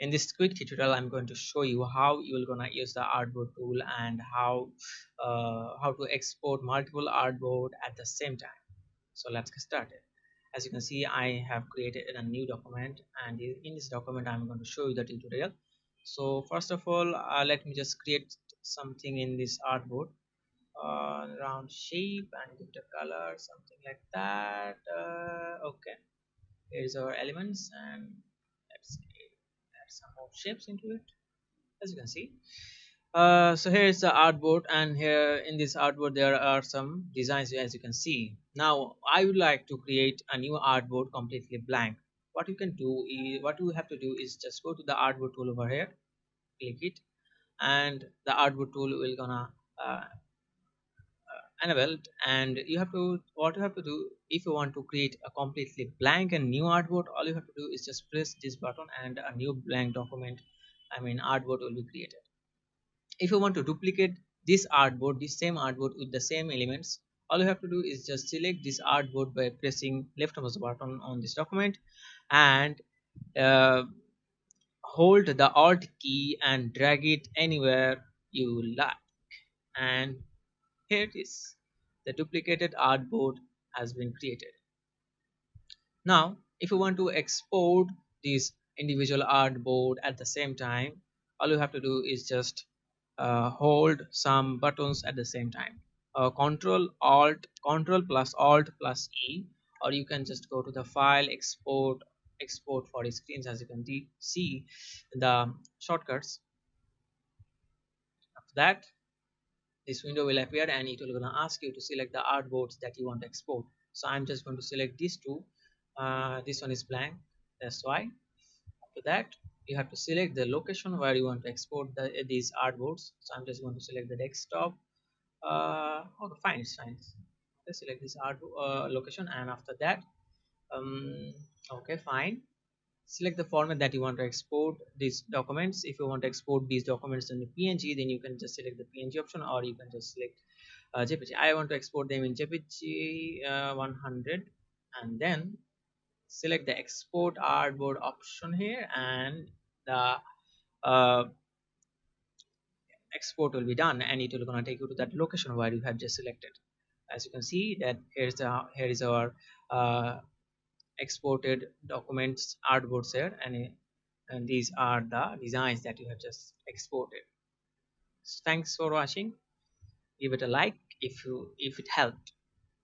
In this quick tutorial, I'm going to show you how you're gonna use the artboard tool and how to export multiple artboard at the same time. So let's get started. As you can see, I have created a new document, and in this document I'm going to show you the tutorial. So first of all, let me just create something in this artboard, round shape, and give it a color, something like that. Okay, here's our elements, and let's add some more shapes into it. As you can see, so here is the artboard, and here in this artboard there are some designs. As you can see, now I would like to create a new artboard completely blank. What you have to do is just go to the artboard tool over here, click it, and the artboard tool will gonna uh, enabled. And what you have to do, if you want to create a completely blank and new artboard, all you have to do is just press this button and a new blank document, I mean artboard, will be created. If you want to duplicate this artboard, this same artboard with the same elements, all you have to do is just select this artboard by pressing left mouse button on this document, and uh, hold the alt key and drag it anywhere you like, and here it is. The duplicated artboard has been created. Now, if you want to export this individual artboard at the same time, all you have to do is just hold some buttons at the same time. Control plus Alt plus E, or you can just go to the file, export for screens. As you can see the shortcuts. After that, this window will appear, and it will gonna ask you to select the artboards that you want to export. So I'm just going to select these two. This one is blank, that's why. After that, you have to select the location where you want to export these artboards. So I'm just going to select the desktop. Okay, fine, it's fine. Let's select this art location, and after that, okay, fine, select the format that you want to export these documents. If you want to export these documents in the png, then you can just select the png option, or you can just select jpg. I want to export them in jpg 100, and then select the export artboard option here, and the uh, export will be done, and it will gonna take you to that location where you have just selected. As you can see that here is our uh, exported documents artboards here, and these are the designs that you have just exported. So thanks for watching. Give it a like if it helped.